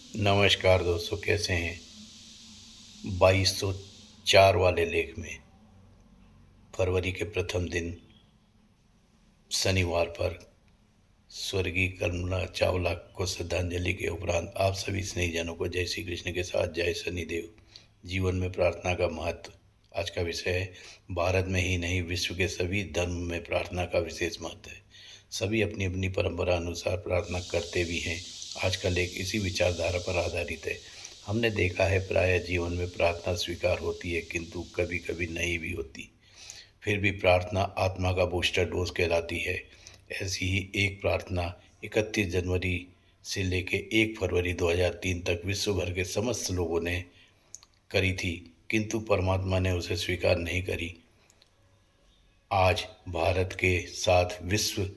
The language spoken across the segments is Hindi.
नमस्कार दोस्तों, कैसे हैं? 2204 वाले लेख में फरवरी के प्रथम दिन शनिवार पर स्वर्गीय कल्पना चावला को श्रद्धांजलि के उपरांत आप सभी स्नेहीजनों को जय श्री कृष्ण के साथ जय शनिदेव। जीवन में प्रार्थना का महत्व आज का विषय है। भारत में ही नहीं, विश्व के सभी धर्म में प्रार्थना का विशेष महत्व है। सभी अपनी अपनी परंपरा अनुसार प्रार्थना करते भी हैं। आज का लेख इसी विचारधारा पर आधारित है। हमने देखा है प्रायः जीवन में प्रार्थना स्वीकार होती है, किंतु कभी कभी नहीं भी होती। फिर भी प्रार्थना आत्मा का बूस्टर डोज कहलाती है। ऐसी ही एक प्रार्थना 31 जनवरी से लेकर 1 फरवरी 2003 तक विश्व भर के समस्त लोगों ने करी थी, किंतु परमात्मा ने उसे स्वीकार नहीं करी। आज भारत के साथ विश्व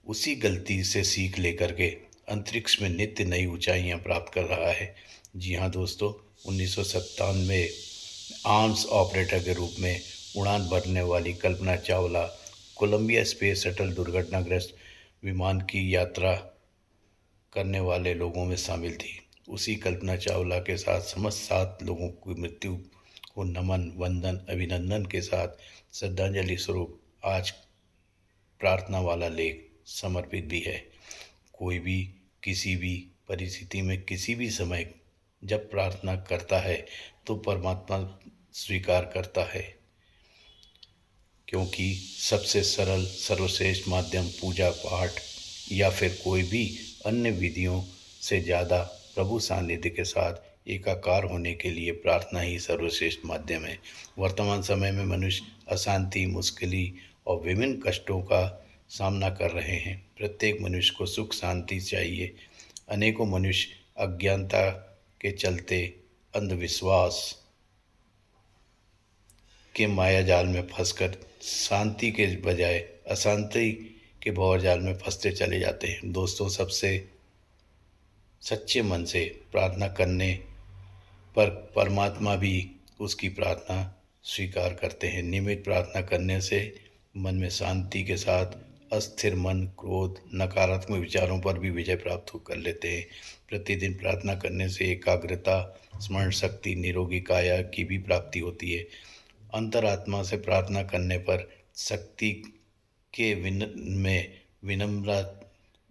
उसी गलती से सीख लेकर के अंतरिक्ष में नित्य नई ऊंचाइयां प्राप्त कर रहा है। जी हाँ दोस्तों, 1997 में आर्म्स ऑपरेटर के रूप में उड़ान भरने वाली Kalpana Chawla Colombia space shuttle दुर्घटनाग्रस्त विमान की यात्रा करने वाले लोगों में शामिल थी। उसी कल्पना चावला के साथ समस्त 7 लोगों की मृत्यु को नमन, वंदन, अभिनंदन के साथ श्रद्धांजलि स्वरूप आज प्रार्थना वाला लेख समर्पित भी है। कोई भी किसी भी परिस्थिति में किसी भी समय जब प्रार्थना करता है तो परमात्मा स्वीकार करता है, क्योंकि सबसे सरल सर्वश्रेष्ठ माध्यम पूजा पाठ या फिर कोई भी अन्य विधियों से ज़्यादा प्रभु सानिध्य के साथ एकाकार होने के लिए प्रार्थना ही सर्वश्रेष्ठ माध्यम है। वर्तमान समय में मनुष्य अशांति, मुश्किल और विभिन्न कष्टों का सामना कर रहे हैं। प्रत्येक मनुष्य को सुख शांति चाहिए। अनेकों मनुष्य अज्ञानता के चलते अंधविश्वास के माया जाल में फंसकर शांति के बजाय अशांति के भंवरजाल में फंसते चले जाते हैं। दोस्तों, सबसे सच्चे मन से प्रार्थना करने पर परमात्मा भी उसकी प्रार्थना स्वीकार करते हैं। नियमित प्रार्थना करने से मन में शांति के साथ अस्थिर मन, क्रोध, नकारात्मक विचारों पर भी विजय प्राप्त कर लेते हैं। प्रतिदिन प्रार्थना करने से एकाग्रता, स्मरण शक्ति, निरोगी काया की भी प्राप्ति होती है। अंतरात्मा से प्रार्थना करने पर शक्ति के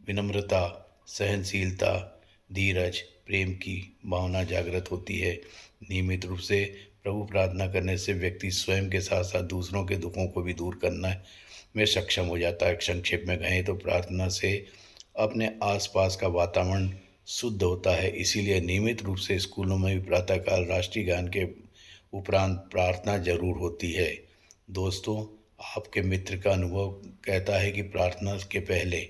विनम्रता, सहनशीलता, धीरज, प्रेम की भावना जागृत होती है। नियमित रूप से प्रभु प्रार्थना करने से व्यक्ति स्वयं के साथ साथ दूसरों के दुखों को भी दूर करना में सक्षम हो जाता है। संक्षेप में कहें तो प्रार्थना से अपने आसपास का वातावरण शुद्ध होता है। इसीलिए नियमित रूप से स्कूलों में भी प्रातःकाल राष्ट्रीय गान के उपरांत प्रार्थना जरूर होती है। दोस्तों, आपके मित्र का अनुभव कहता है कि प्रार्थना के पहले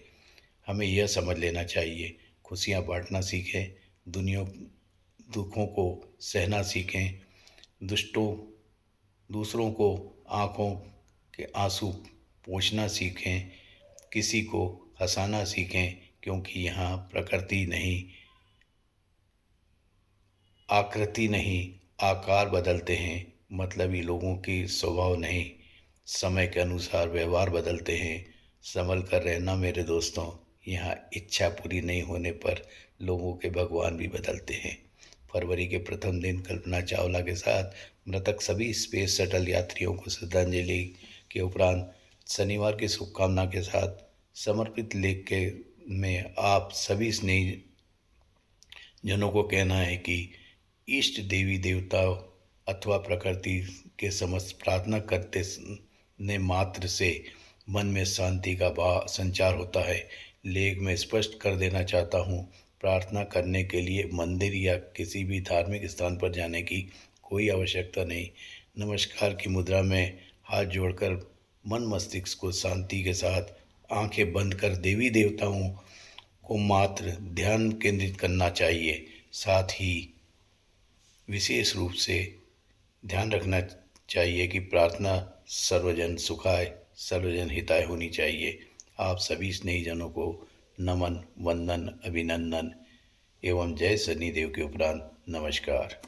हमें यह समझ लेना चाहिए, खुशियाँ बांटना सीखें, दुखों को सहना सीखें, दूसरों को आँखों के आंसू पोंछना सीखें, किसी को हंसाना सीखें, क्योंकि यहाँ प्रकृति नहीं, आकृति नहीं, आकार बदलते हैं। मतलबी लोगों की स्वभाव नहीं, समय के अनुसार व्यवहार बदलते हैं। संभल कर रहना मेरे दोस्तों, यहाँ इच्छा पूरी नहीं होने पर लोगों के भगवान भी बदलते हैं। फरवरी के प्रथम दिन कल्पना चावला के साथ मृतक सभी स्पेस शटल यात्रियों को श्रद्धांजलि के उपरांत शनिवार की शुभकामना के साथ समर्पित लेख के में आप सभी स्नेही जनों को कहना है कि इष्ट देवी देवताओं अथवा प्रकृति के समस्त प्रार्थना करते ने मात्र से मन में शांति का भाव संचार होता है। लेख में स्पष्ट कर देना चाहता हूँ, प्रार्थना करने के लिए मंदिर या किसी भी धार्मिक स्थान पर जाने की कोई आवश्यकता नहीं। नमस्कार की मुद्रा में हाथ जोड़कर मन मस्तिष्क को शांति के साथ आंखें बंद कर देवी देवताओं को मात्र ध्यान केंद्रित करना चाहिए। साथ ही विशेष रूप से ध्यान रखना चाहिए कि प्रार्थना सर्वजन सुखाय, सर्वजन हिताय होनी चाहिए। आप सभी स्नेहीजनों को नमन, वंदन, अभिनंदन एवं जय शनिदेव के उपरांत नमस्कार।